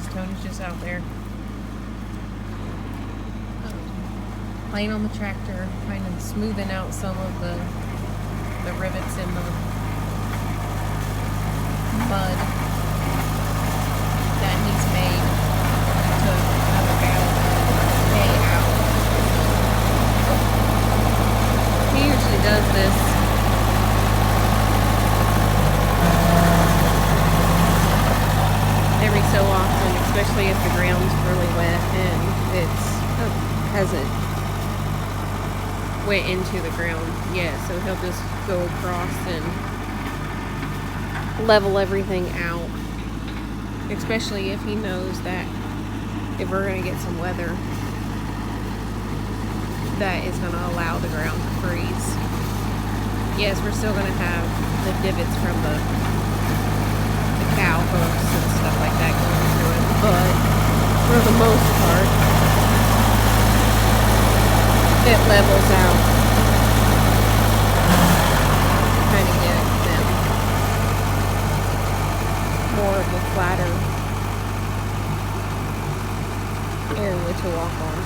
Tony's just out there playing on the tractor, kind of smoothing out some of the rivets in the mud that he's made to another bale hay out. He usually does this every so often, especially if the ground's really wet and hasn't went into the ground yet. So he'll just go across and level everything out, especially if he knows that if we're going to get some weather that is going to allow the ground to freeze. Yes, we're still going to have the divots from the cow hoofs and stuff like that going through it, but for the most part, it levels out. Kind of get them more of a flatter area to walk on.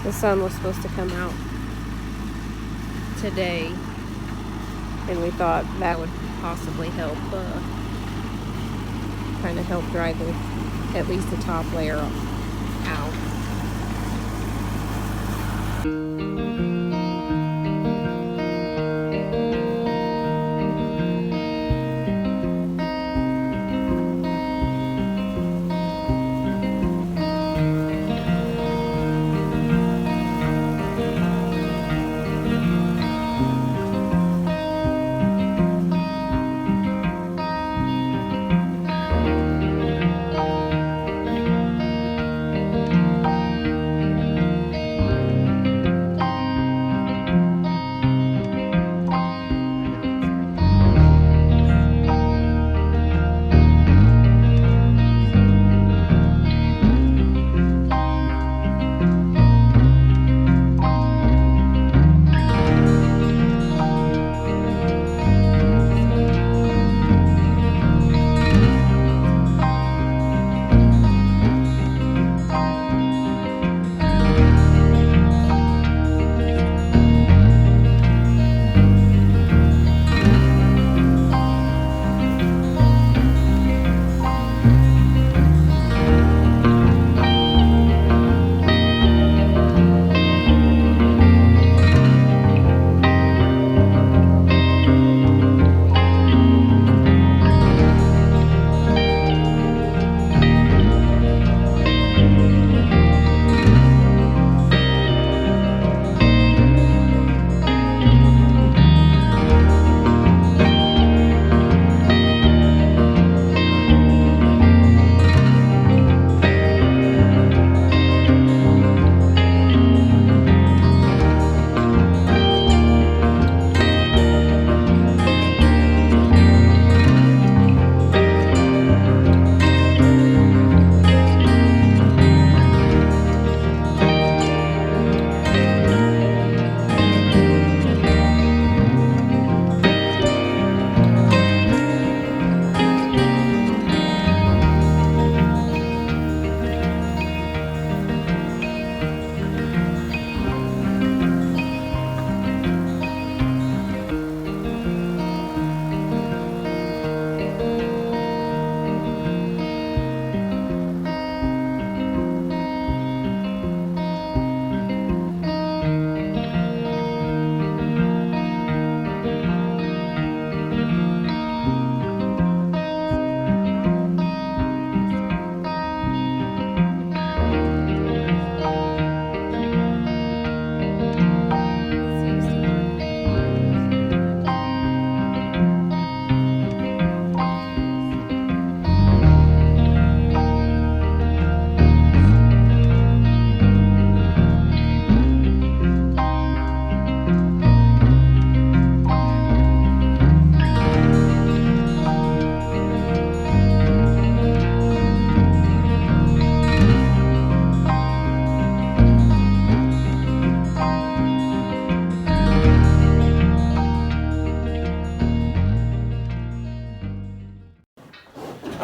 The sun was supposed to come out today, and we thought that would possibly help kind of help dry at least the top layer out.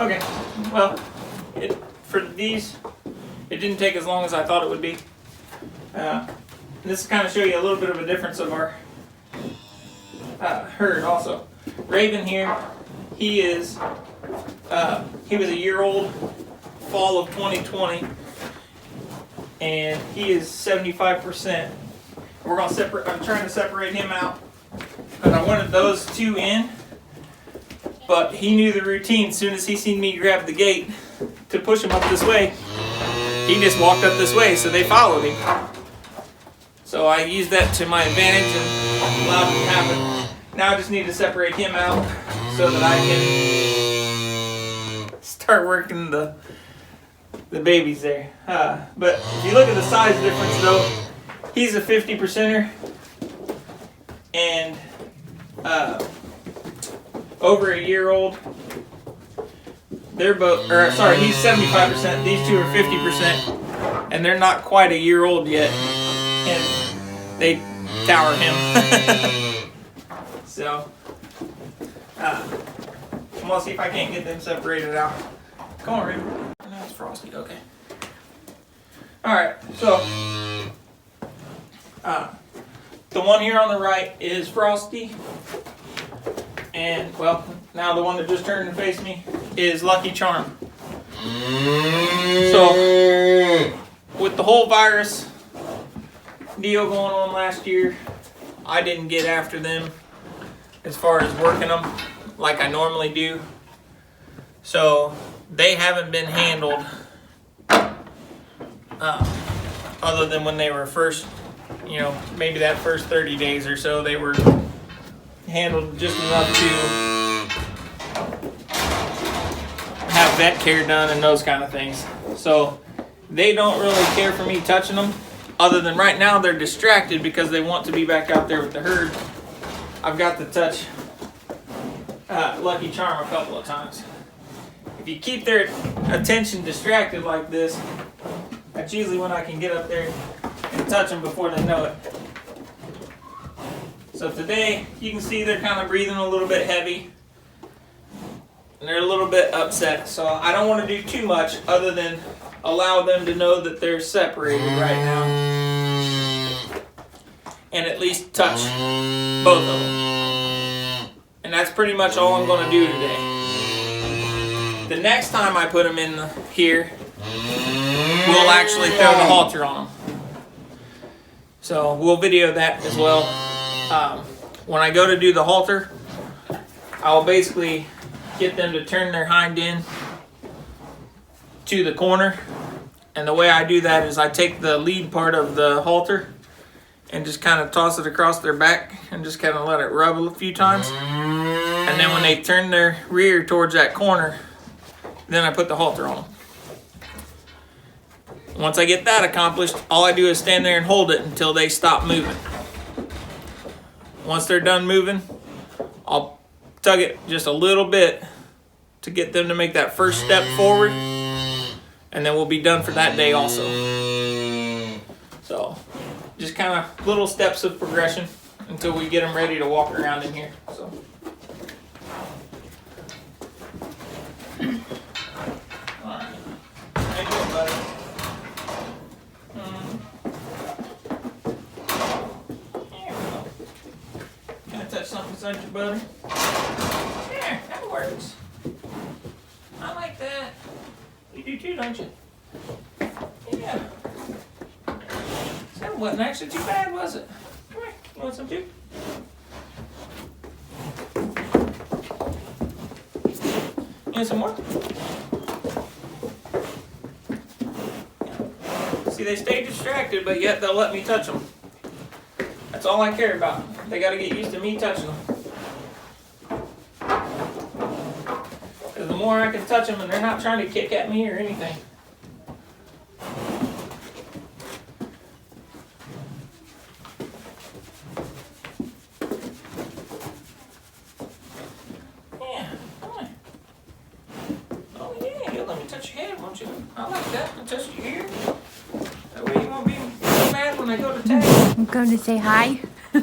Okay, well, for these, it didn't take as long as I thought it would be. This kind of show you a little bit of a difference of our herd also. Raven here, he was a year old, fall of 2020, and he is 75%. We're gonna separate. I'm trying to separate him out because I wanted those two in, but he knew the routine. As soon as he seen me grab the gate to push him up this way, he just walked up this way, so they followed him. So I used that to my advantage and allowed it to happen. Now I just need to separate him out so that I can start working the babies there. But if you look at the size difference though, he's a 50%er and over a year old. They're both, or sorry, he's 75%, these two are 50%, and they're not quite a year old yet, and they tower him. So, I'm gonna see if I can't get them separated out. Come on, Raven. No, it's Frosty, okay. Alright, so, the one here on the right is Frosty, and, well, now the one that just turned and faced me is Lucky Charm. So, with the whole virus deal going on last year, I didn't get after them as far as working them like I normally do. So, they haven't been handled other than when they were first, you know, maybe that first 30 days or so, they were handled just enough to have vet care done and those kind of things. So they don't really care for me touching them, other than right now they're distracted because they want to be back out there with the herd. I've got to touch Lucky Charm a couple of times. If you keep their attention distracted like this, that's usually when I can get up there and touch them before they know it. So today, you can see they're kind of breathing a little bit heavy. And they're a little bit upset. So I don't want to do too much other than allow them to know that they're separated right now. And at least touch both of them. And that's pretty much all I'm going to do today. The next time I put them in here, we'll actually throw the halter on them. So we'll video that as well. When I go to do the halter, I'll basically get them to turn their hind end to the corner. And the way I do that is I take the lead part of the halter and just kind of toss it across their back and just kind of let it rub a few times. And then when they turn their rear towards that corner, then I put the halter on them. Once I get that accomplished, all I do is stand there and hold it until they stop moving. Once they're done moving, I'll tug it just a little bit to get them to make that first step forward, and then we'll be done for that day also. So, just kind of little steps of progression until we get them ready to walk around in here. So. Alright. How you doing, buddy? Touch something beside your butter. Yeah, that works. I like that. You do too, don't you? Yeah. That wasn't actually too bad, was it? Come here. You want some too? You want some more? See, they stay distracted, but yet they'll let me touch them. That's all I care about. They got to get used to me touching them. Because the more I can touch them, and they're not trying to kick at me or anything. Yeah, come on. Oh yeah, you'll let me touch your head, won't you? I like that. I'll touch your ear. That way you won't be mad when I go to tag. I'm going to say hi. Yeah.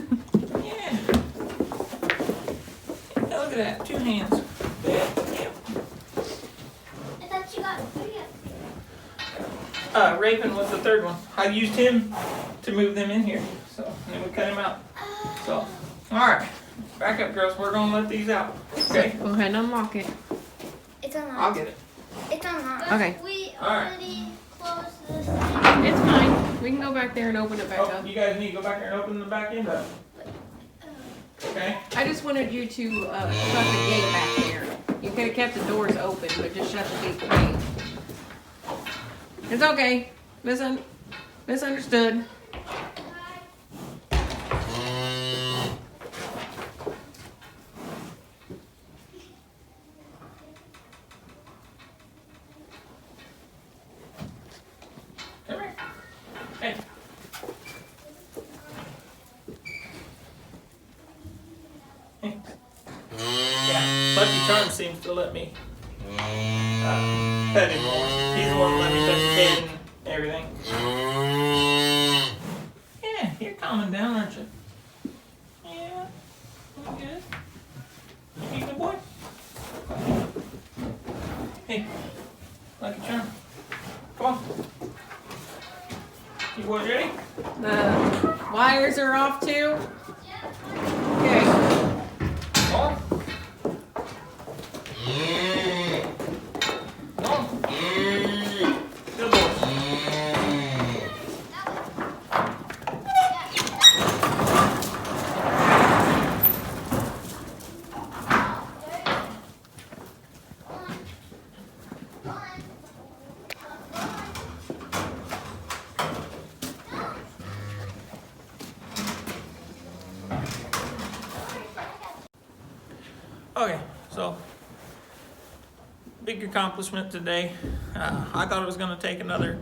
Look at that. 2 hands. Yeah. Raven was the third one. I used him to move them in here. So, and then we cut him out. So, alright. Back up, girls. We're going to let these out. Okay? Go ahead and unlock it. It's unlocked. I'll get it. It's unlocked. Okay. We Alright. already closed this thing. It's fine. We can go back there and open it back Oh, up. you guys need to go back there and open the back end up. Okay? I just wanted you to shut the gate back there. You could have kept the doors open, but just shut the gate clean. It's okay. Misunderstood. Come here. Hey. Hey. Yeah, Lucky Charm seems to let me pet him more. He's the one that let me touch the gate and everything. Yeah, you're calming down, aren't you? Yeah, I'm good. You good boy? Hey, Lucky Charm. Come on. You boys ready? The wires are off too. Okay. Come on. Come on. Good boy. Okay, so big accomplishment today. I thought it was going to take another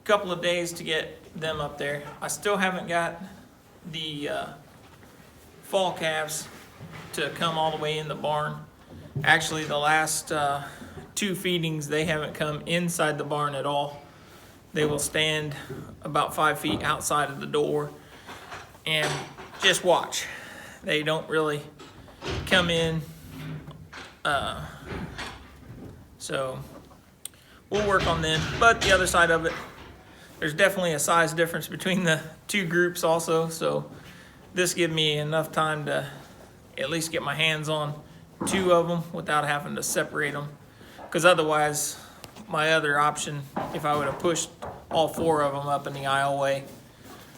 couple of days to get them up there. I still haven't got the fall calves to come all the way in the barn. Actually, the last 2 feedings, they haven't come inside the barn at all. They will stand about 5 feet outside of the door and just watch. They don't really come in. So we'll work on them. But the other side of it, there's definitely a size difference between the 2 groups also. So this gives me enough time to at least get my hands on 2 of them without having to separate them. Because otherwise, my other option, if I would have pushed all 4 of them up in the aisleway,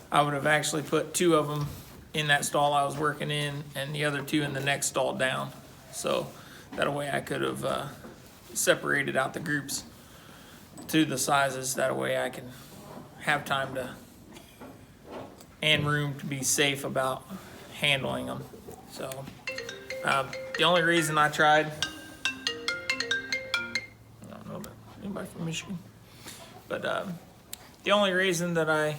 I would have actually put 2 of them in that stall I was working in and the other 2 in the next stall down. So that way I could have separated out the groups to the sizes. That way I can have time to and room to be safe about handling them. So the only reason I tried, I don't know about anybody from Michigan, but the only reason that I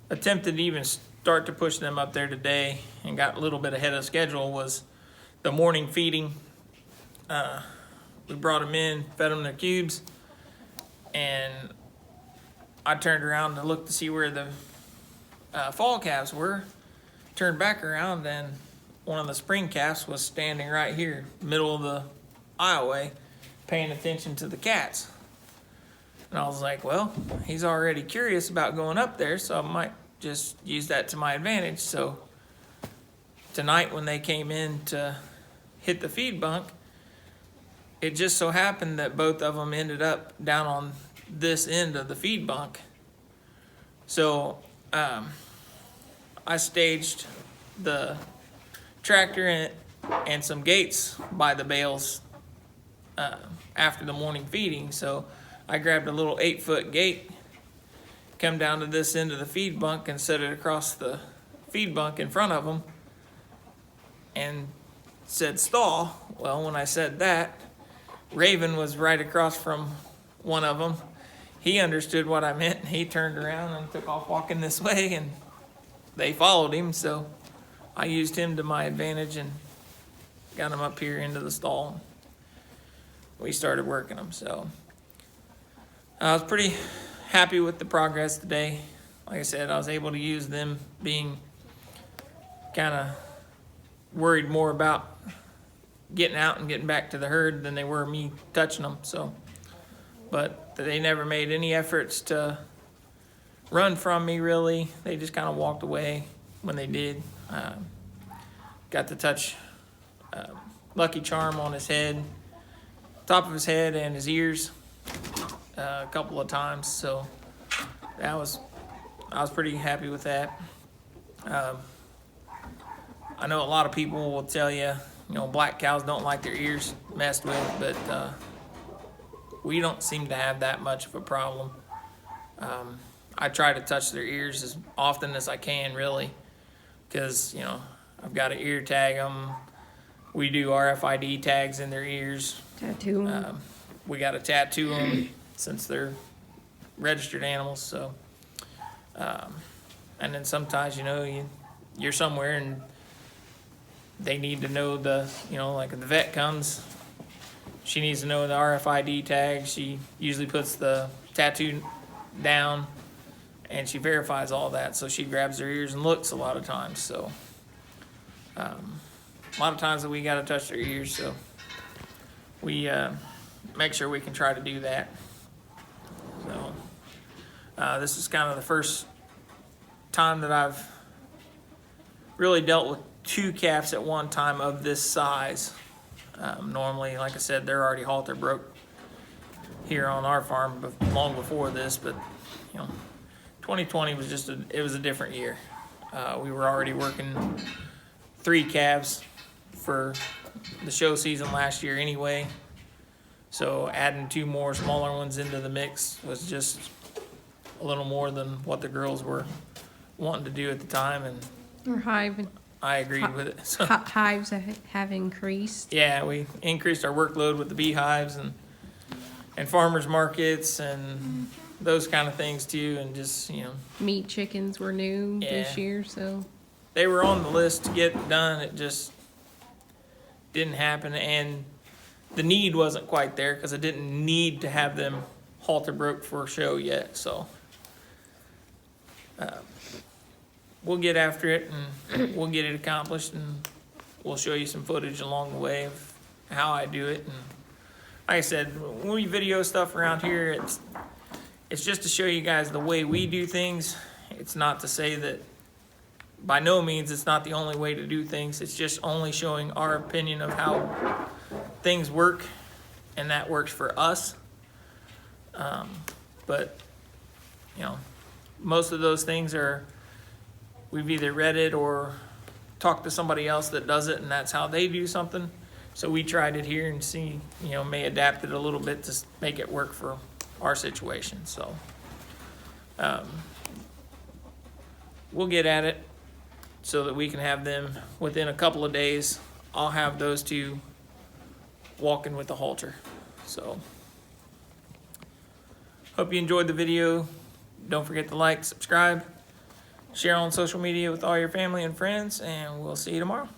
attempted to even start to push them up there today and got a little bit ahead of schedule was the morning feeding. We brought them in, fed them their cubes, and I turned around to look to see where the fall calves were. Turned back around, and one of the spring calves was standing right here, middle of the aisleway, paying attention to the cats. And I was like, well, he's already curious about going up there, so I might just use that to my advantage. So tonight when they came in to hit the feed bunk, it just so happened that both of them ended up down on this end of the feed bunk. So I staged the tractor and some gates by the bales after the morning feeding. So I grabbed a little 8-foot gate, come down to this end of the feed bunk and set it across the feed bunk in front of them and said stall. Well, when I said that, Raven was right across from one of them. He understood what I meant. He turned around and took off walking this way, and they followed him. So I used him to my advantage and got him up here into the stall. We started working them. So I was pretty happy with the progress today. Like I said, I was able to use them being kind of worried more about getting out and getting back to the herd than they were me touching them. So but they never made any efforts to run from me, really. They just kind of walked away when they did. Got to touch Lucky Charm on his head, top of his head and his ears a couple of times, so I was pretty happy with that. I know a lot of people will tell you, black cows don't like their ears messed with, but we don't seem to have that much of a problem. I try to touch their ears as often as I can, really, because, I've got to ear tag them. We do RFID tags in their ears. Tattoo 'em. We got to tattoo them since they're registered animals, so. And then sometimes, you're somewhere and they need to know like if the vet comes, she needs to know the RFID tag. She usually puts the tattoo down and she verifies all that. So she grabs their ears and looks a lot of times. So a lot of times that we got to touch their ears. So we make sure we can try to do that. So this is kind of the first time that I've really dealt with 2 calves at one time of this size. Normally, like I said, they're already halter broke here on our farm long before this, but 2020 was it was a different year. We were already working 3 calves for the show season last year anyway, so adding 2 more smaller ones into the mix was just a little more than what the girls were wanting to do at the time, and Or hive. I agreed with it. So, Hives have increased. yeah, we increased our workload with the beehives and farmers markets and those kind of things too, and just Meat chickens were new this Yeah. year, so they were on the list to get done. It just didn't happen, and the need wasn't quite there because I didn't need to have them halter broke for a show yet. So we'll get after it and we'll get it accomplished, and we'll show you some footage along the way of how I do it. And like I said, when we video stuff around here, it's just to show you guys the way we do things. It's not to say that, by no means, it's not the only way to do things. It's just only showing our opinion of how things work, and that works for us. But most of those things we've either read it or talked to somebody else that does it, and that's how they do something. So we tried it here and see, may adapt it a little bit to make it work for our situation. So we'll get at it so that we can have them within a couple of days. I'll have those 2 walking with the halter. So hope you enjoyed the video. Don't forget to like, subscribe, share on social media with all your family and friends, and we'll see you tomorrow.